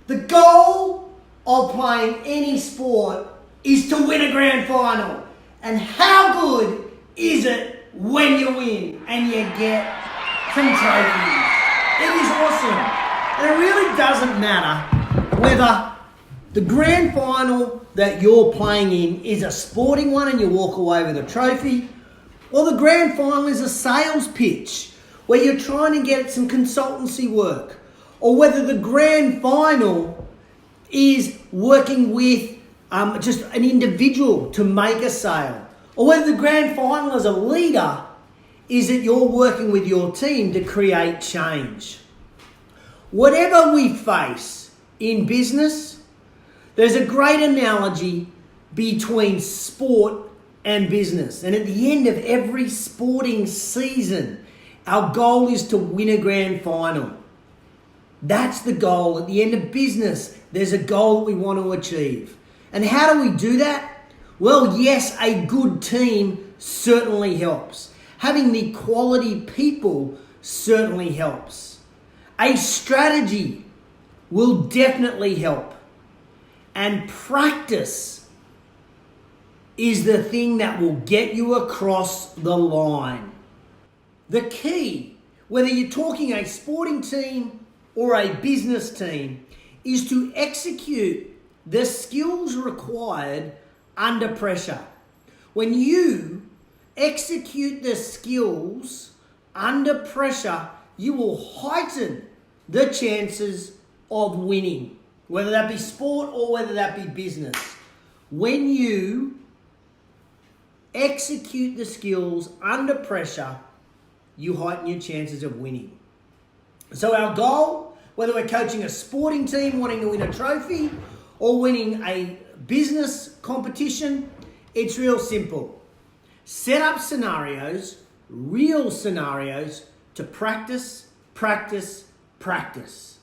The goal of playing any sport is to win a grand final. And how good is it when you win and you get some trophies? It is awesome. And it really doesn't matter whether the grand final that you're playing in is a sporting one and you walk away with a trophy, or the grand final is a sales pitch where you're trying to get some consultancy work, or whether the grand final is working with just an individual to make a sale, or whether the grand final as a leader is that you're working with your team to create change. Whatever we face in business, there's a great analogy between sport and business. And at the end of every sporting season, our goal is to win a grand final. That's the goal. At the end of business, there's a goal we want to achieve. And how do we do that? Well, yes, a good team certainly helps. Having the quality people certainly helps. A strategy will definitely help. And practice is the thing that will get you across the line. The key, whether you're talking a sporting team or a business team, is to execute the skills required under pressure. When you execute the skills under pressure, you will heighten the chances of winning, whether that be sport or whether that be business. When you execute the skills under pressure, you heighten your chances of winning. So our goal, whether we're coaching a sporting team wanting to win a trophy or winning a business competition, it's real simple. Set up scenarios, real scenarios, to practice, practice, practice.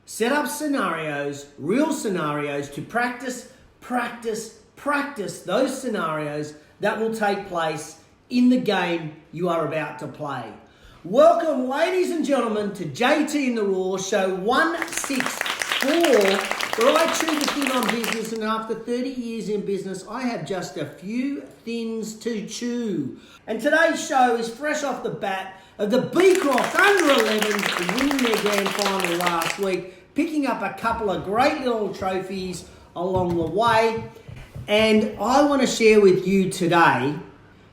Set up scenarios, real scenarios, to practice, practice, practice those scenarios that will take place in the game you are about to play. Welcome, ladies and gentlemen, to JT in the Raw, show 164, where I chew the thin on business, and after 30 years in business, I have just a few thins to chew. And today's show is fresh off the bat of the Beecroft under-11s winning their grand final last week, picking up a couple of great little trophies along the way. And I want to share with you today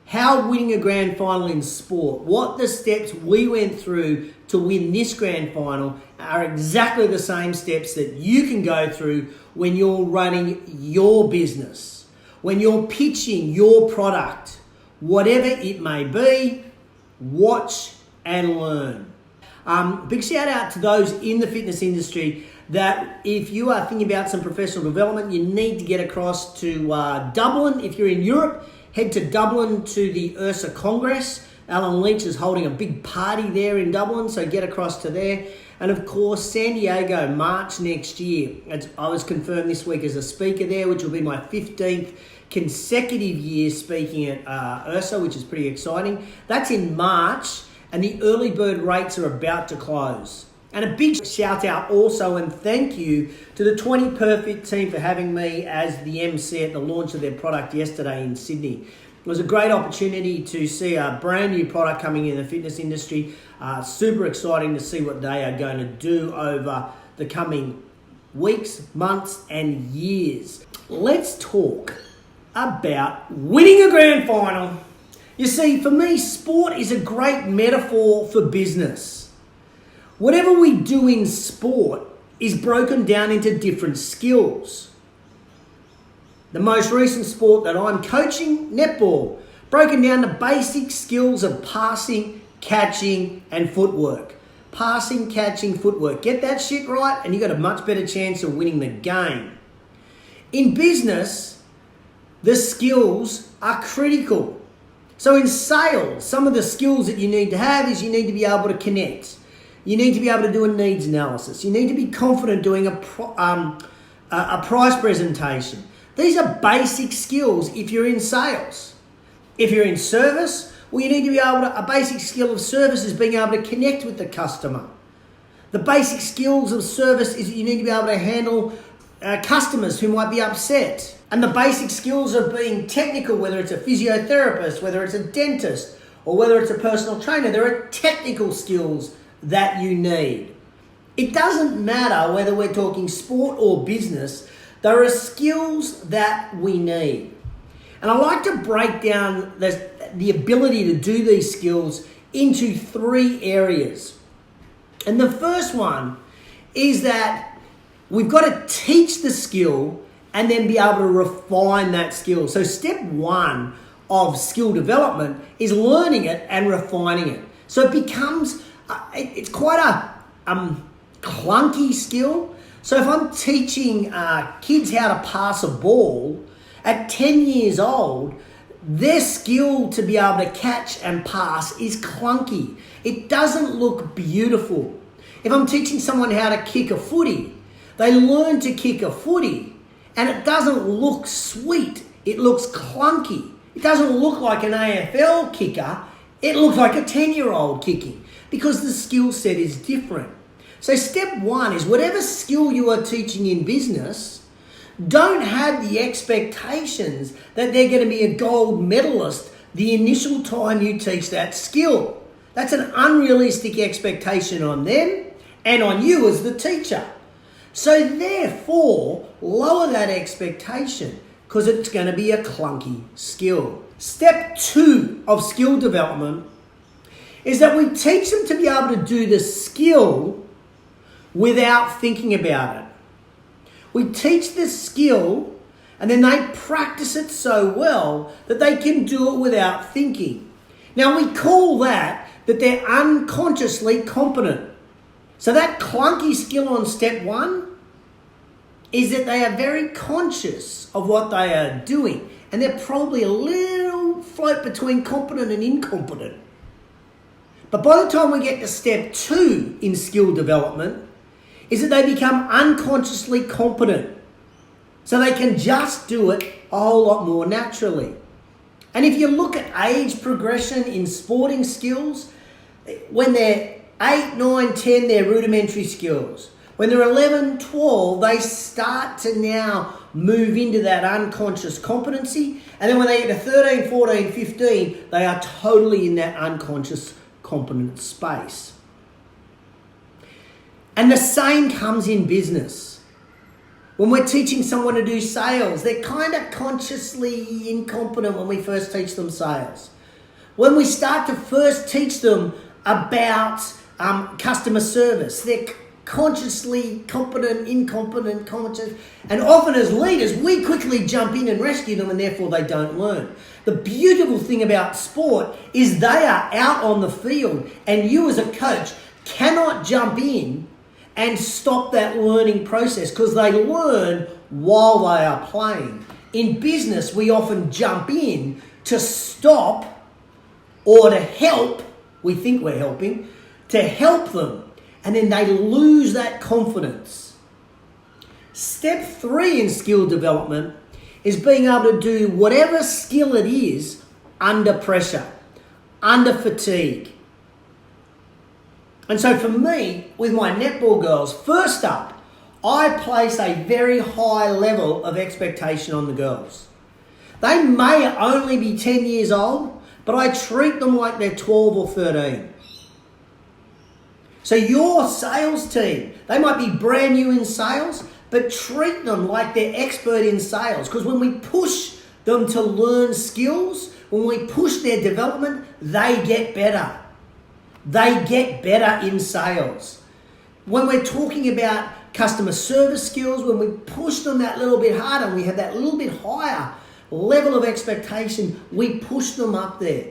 how winning a grand final in sport, what the steps we went through to win this grand final, are exactly the same steps that you can go through when you're running your business, when you're pitching your product, whatever it may be. Watch and learn. Big shout out to those in the fitness industry that if you are thinking about some professional development, you need to get across to Dublin. If you're in Europe, head to Dublin to the URSA Congress. Alan Leach is holding a big party there in Dublin, so get across to there. And of course, San Diego, March next year. I was confirmed this week as a speaker there, which will be my 15th consecutive year speaking at URSA, which is pretty exciting. That's in March, and the early bird rates are about to close. And a big shout out also and thank you to the 20 Perfect team for having me as the MC at the launch of their product yesterday in Sydney. It was a great opportunity to see a brand new product coming in the fitness industry. Super exciting to see what they are going to do over the coming weeks, months and years. Let's talk about winning a grand final. You see, for me, sport is a great metaphor for business. Whatever we do in sport is broken down into different skills. The most recent sport that I'm coaching, netball, broken down to basic skills of passing, catching, and footwork. Passing, catching, footwork. Get that shit right and you've got a much better chance of winning the game. In business, the skills are critical. So in sales, some of the skills that you need to have is you need to be able to connect. You need to be able to do a needs analysis. You need to be confident doing a price presentation. These are basic skills if you're in sales. If you're in service, well, you need to be able to, a basic skill of service is being able to connect with the customer. The basic skills of service is that you need to be able to handle customers who might be upset. And the basic skills of being technical, whether it's a physiotherapist, whether it's a dentist, or whether it's a personal trainer, there are technical skills that you need. It doesn't matter whether we're talking sport or business, there are skills that we need. And I like to break down the ability to do these skills into 3 areas. And the first one is that we've got to teach the skill and then be able to refine that skill. So step 1 of skill development is learning it and refining it. So it becomes, it's quite a clunky skill. So if I'm teaching kids how to pass a ball at 10 years old, their skill to be able to catch and pass is clunky. It doesn't look beautiful. If I'm teaching someone how to kick a footy, they learn to kick a footy and it doesn't look sweet. It looks clunky. It doesn't look like an AFL kicker. It looks like a 10-year-old kicking because the skill set is different. So step 1 is whatever skill you are teaching in business, don't have the expectations that they're going to be a gold medalist the initial time you teach that skill. That's an unrealistic expectation on them and on you as the teacher. So therefore, lower that expectation because it's going to be a clunky skill. Step 2 of skill development is that we teach them to be able to do the skill without thinking about it. We teach the skill and then they practice it so well that they can do it without thinking. Now we call that they're unconsciously competent. So that clunky skill on step 1 is that they are very conscious of what they are doing and they're probably a little float between competent and incompetent. But by the time we get to step 2 in skill development, is that they become unconsciously competent. So they can just do it a whole lot more naturally. And if you look at age progression in sporting skills, when they're 8, 9, 10, they're rudimentary skills. When they're 11, 12, they start to now move into that unconscious competency. And then when they get to 13, 14, 15, they are totally in that unconscious competent space. And the same comes in business. When we're teaching someone to do sales, they're kind of consciously incompetent when we first teach them sales. When we start to first teach them about customer service, they're consciously competent, incompetent, conscious. And often as leaders, we quickly jump in and rescue them and therefore they don't learn. The beautiful thing about sport is they are out on the field and you as a coach cannot jump in and stop that learning process because they learn while they are playing. In business, we often jump in to stop or to help, we think we're helping, to help them, and then they lose that confidence. Step 3 in skill development is being able to do whatever skill it is under pressure, under fatigue. And so for me, with my netball girls, first up, I place a very high level of expectation on the girls. They may only be 10 years old, but I treat them like they're 12 or 13. So your sales team, they might be brand new in sales, but treat them like they're expert in sales. Because when we push them to learn skills, when we push their development, they get better. They get better in sales. When we're talking about customer service skills, when we push them that little bit harder, we have that little bit higher level of expectation, we push them up there.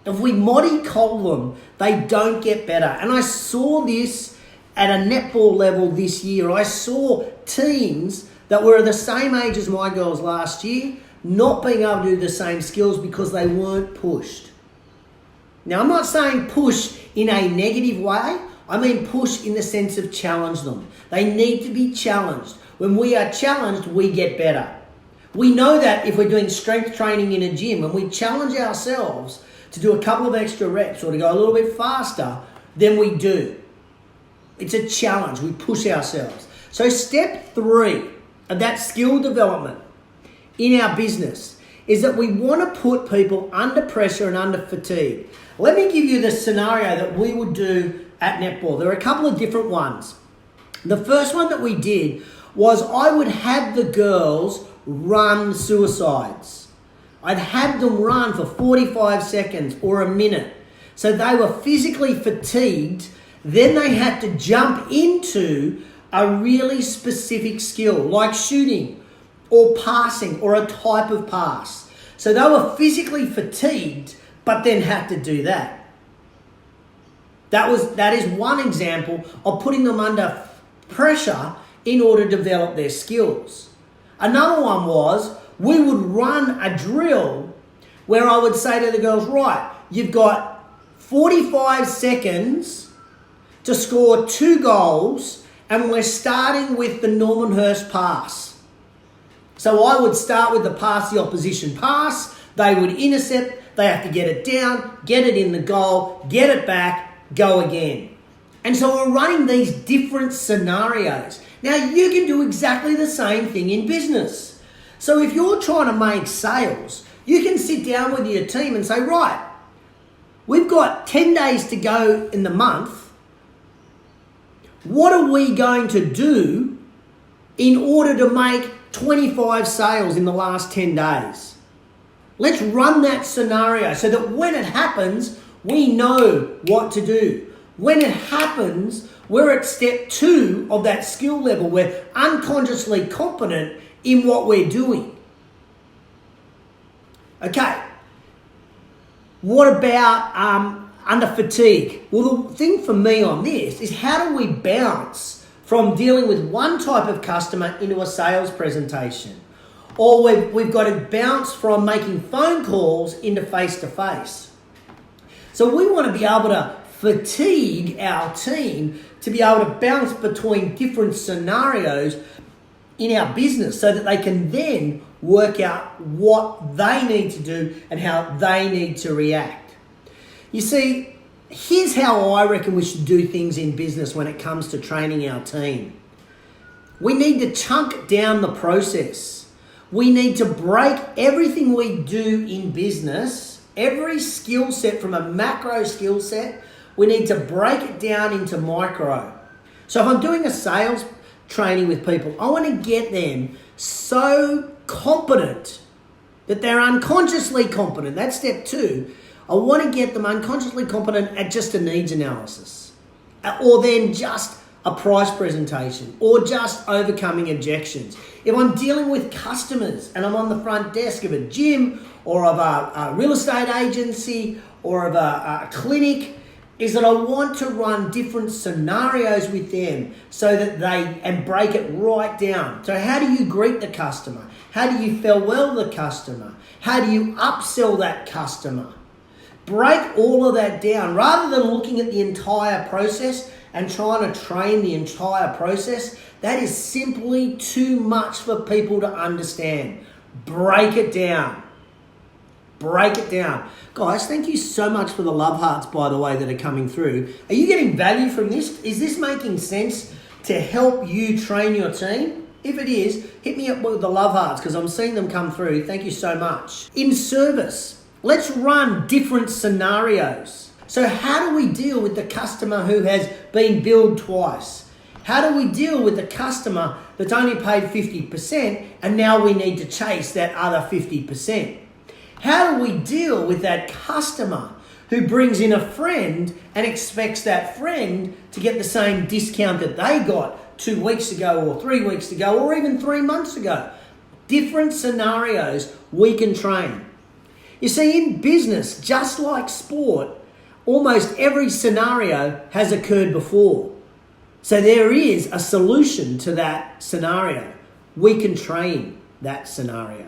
If we mollycoddle them, they don't get better. And I saw this at a netball level this year. I saw teams that were the same age as my girls last year not being able to do the same skills because they weren't pushed. Now, I'm not saying push in a negative way. I mean push in the sense of challenge them. They need to be challenged. When we are challenged, we get better. We know that if we're doing strength training in a gym, when we challenge ourselves to do a couple of extra reps or to go a little bit faster, then we do. It's a challenge. We push ourselves. So step 3 of that skill development in our business is that we want to put people under pressure and under fatigue. Let me give you the scenario that we would do at netball. There are a couple of different ones. The first one that we did was I would have the girls run suicides. I'd have them run for 45 seconds or a minute. So they were physically fatigued. Then they had to jump into a really specific skill like shooting or passing or a type of pass. So they were physically fatigued, but then had to do that. That is one example of putting them under pressure in order to develop their skills. Another one was we would run a drill where I would say to the girls, right, you've got 45 seconds to score 2 goals and we're starting with the Norman Hurst pass. So I would start with the pass, the opposition pass. They would intercept. They have to get it down, get it in the goal, get it back, go again. And so we're running these different scenarios. Now you can do exactly the same thing in business. So if you're trying to make sales, you can sit down with your team and say, right, we've got 10 days to go in the month. What are we going to do in order to make 25 sales in the last 10 days? Let's run that scenario so that when it happens, we know what to do. When it happens, we're at step 2 of that skill level. We're unconsciously competent in what we're doing. Okay. What about under fatigue? Well, the thing for me on this is how do we bounce from dealing with one type of customer into a sales presentation? Or we've got to bounce from making phone calls into face-to-face. So we want to be able to fatigue our team to be able to bounce between different scenarios in our business so that they can then work out what they need to do and how they need to react. You see, here's how I reckon we should do things in business when it comes to training our team. We need to chunk down the process. We need to break everything we do in business, every skill set from a macro skill set, we need to break it down into micro. So if I'm doing a sales training with people, I want to get them so competent that they're unconsciously competent. That's step 2. I want to get them unconsciously competent at just a needs analysis, or then just a price presentation, or just overcoming objections. If I'm dealing with customers and I'm on the front desk of a gym or of a real estate agency or of a clinic, is that I want to run different scenarios with them so that and break it right down. So how do you greet the customer? How do you farewell the customer? How do you upsell that customer? Break all of that down rather than looking at the entire process and trying to train the entire process. That is simply too much for people to understand. Break it down. Break it down. Guys, thank you so much for the love hearts, by the way, that are coming through. Are you getting value from this? Is this making sense to help you train your team? If it is, hit me up with the love hearts because I'm seeing them come through. Thank you so much. In service, let's run different scenarios. So how do we deal with the customer who has been billed twice? How do we deal with the customer that's only paid 50% and now we need to chase that other 50%? How do we deal with that customer who brings in a friend and expects that friend to get the same discount that they got 2 weeks ago or 3 weeks ago or even 3 months ago? Different scenarios we can train. You see, in business, just like sport, almost every scenario has occurred before. So there is a solution to that scenario. We can train that scenario.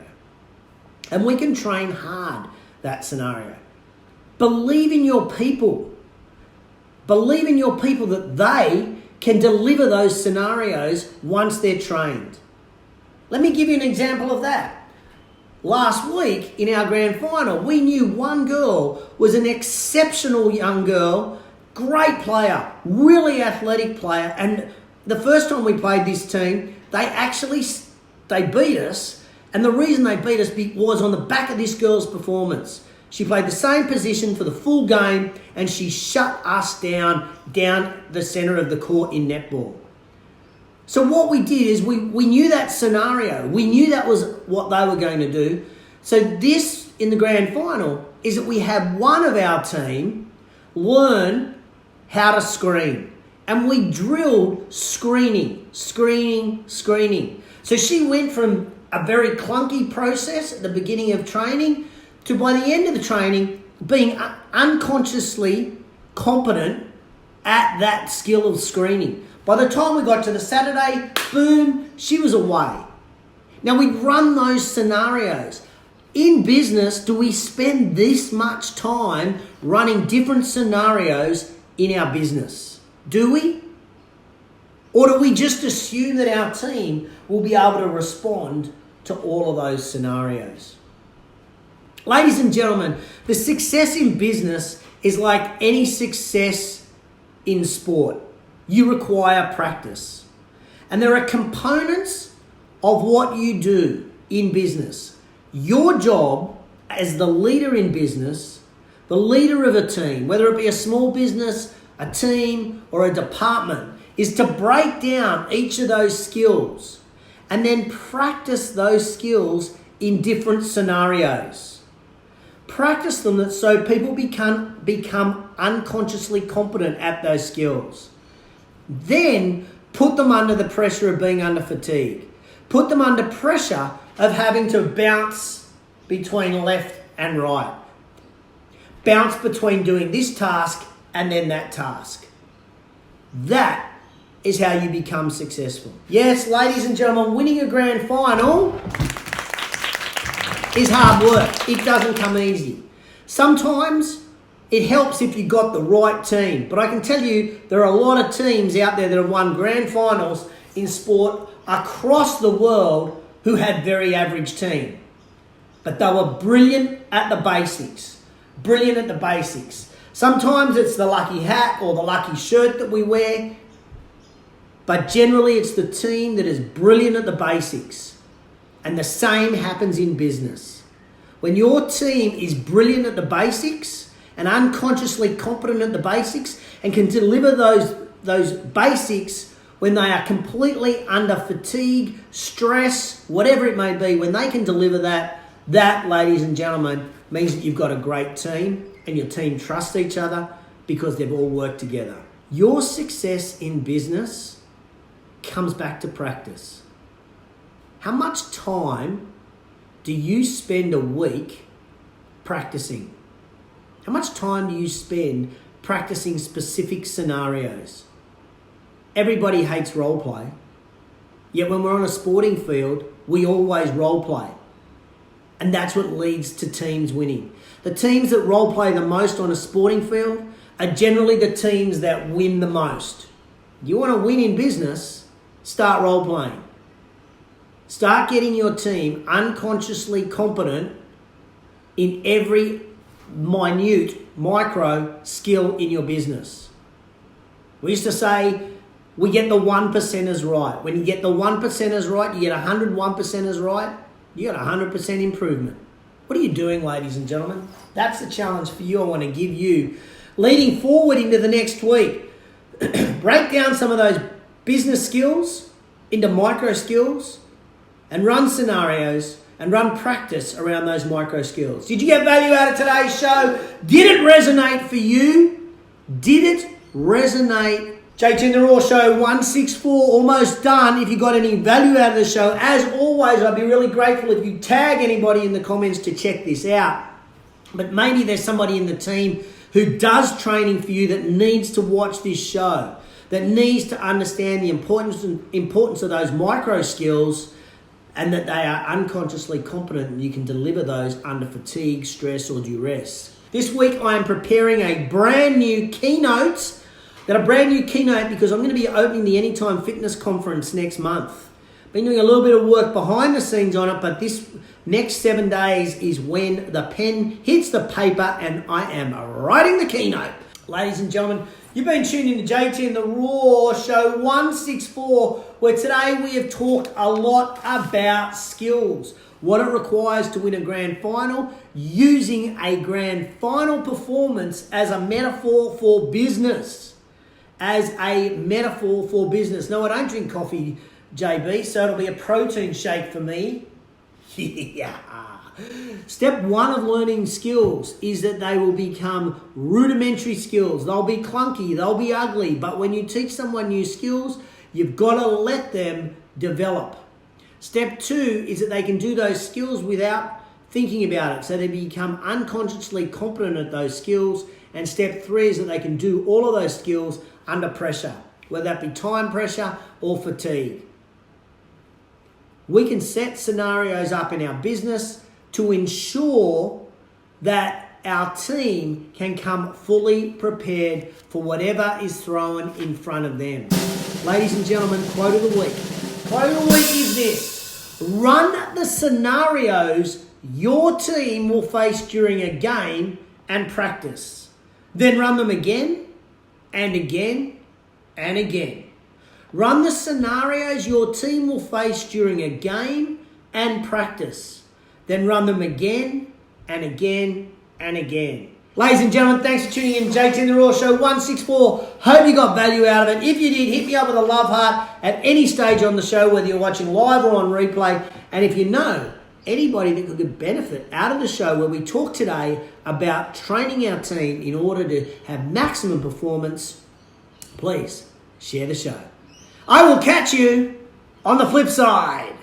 And we can train hard that scenario. Believe in your people. Believe in your people that they can deliver those scenarios once they're trained. Let me give you an example of that. Last week in our grand final, we knew one girl was an exceptional young girl, great player, really athletic player. And the first time we played this team, they beat us. And the reason they beat us was on the back of this girl's performance. She played the same position for the full game and she shut us down the centre of the court in netball. So what we did is we knew that scenario. We knew that was what they were going to do. So this, in the grand final, is that we had one of our team learn how to screen. And we drilled screening. So she went from a very clunky process at the beginning of training to, by the end of the training, being unconsciously competent at that skill of screening. By the time we got to the Saturday, boom, she was away. Now, we run those scenarios. In business, do we spend this much time running different scenarios in our business? Do we? Or do we just assume that our team will be able to respond to all of those scenarios? Ladies and gentlemen, the success in business is like any success in sport. You require practice. And there are components of what you do in business. Your job as the leader in business, the leader of a team, whether it be a small business, a team, or a department, is to break down each of those skills and then practice those skills in different scenarios. Practice them so people become unconsciously competent at those skills. Then put them under the pressure of being under fatigue. Put them under pressure of having to bounce between left and right. Bounce between doing this task and then that task. That is how you become successful. Yes, ladies and gentlemen, winning a grand final is hard work. It doesn't come easy. Sometimes it helps if you've got the right team. But I can tell you there are a lot of teams out there that have won grand finals in sport across the world who had very average team. But they were brilliant at the basics. Brilliant at the basics. Sometimes it's the lucky hat or the lucky shirt that we wear. But generally it's the team that is brilliant at the basics. And the same happens in business. When your team is brilliant at the basics and unconsciously competent at the basics and can deliver those basics when they are completely under fatigue, stress, whatever it may be, when they can deliver that, ladies and gentlemen, means that you've got a great team and your team trusts each other because they've all worked together. Your success in business comes back to practice. How much time do you spend a week practicing? How much time do you spend practicing specific scenarios? Everybody hates role play. Yet when we're on a sporting field, we always role play. And that's what leads to teams winning. The teams that role play the most on a sporting field are generally the teams that win the most. You want to win in business, start role playing. Start getting your team unconsciously competent in every minute, micro skill in your business. We used to say, we get the 1%ers right. When you get the 1%ers right, you get 101%ers right, you got 100% improvement. What are you doing, ladies and gentlemen? That's the challenge for you I want to give you. Leading forward into the next week, break down some of those business skills into micro skills, and run scenarios and run practice around those micro skills. Did you get value out of today's show? Did it resonate for you? Did it resonate? JT The Raw Show 164, almost done. If you got any value out of the show, as always, I'd be really grateful if you tag anybody in the comments to check this out. But maybe there's somebody in the team who does training for you that needs to watch this show, that needs to understand the importance of those micro skills, and that they are unconsciously competent and you can deliver those under fatigue, stress, or duress. This week I am preparing a brand new keynote. Got a brand new keynote because I'm going to be opening the Anytime Fitness Conference next month. Been doing a little bit of work behind the scenes on it, but this next 7 days is when the pen hits the paper and I am writing the keynote. Ladies and gentlemen, you've been tuned in to JT and the Raw Show 164, where today we have talked a lot about skills, what it requires to win a grand final, using a grand final performance as a metaphor for business. As a metaphor for business. No, I don't drink coffee, JB, so it'll be a protein shake for me. Yeah. Step one of learning skills is that they will become rudimentary skills. They'll be clunky, they'll be ugly, but when you teach someone new skills, you've got to let them develop. Step two is that they can do those skills without thinking about it, so they become unconsciously competent at those skills. And step three is that they can do all of those skills under pressure, whether that be time pressure or fatigue. We can set scenarios up in our business to ensure that our team can come fully prepared for whatever is thrown in front of them. Ladies and gentlemen, quote of the week. Quote of the week is this: run the scenarios your team will face during a game and practice. Then run them again and again and again. Run the scenarios your team will face during a game and practice. Then run them again and again and again. Ladies and gentlemen, thanks for tuning in. JT and the Raw Show 164. Hope you got value out of it. If you did, hit me up with a love heart at any stage on the show, whether you're watching live or on replay. And if you know anybody that could benefit out of the show where we talk today about training our team in order to have maximum performance, please share the show. I will catch you on the flip side.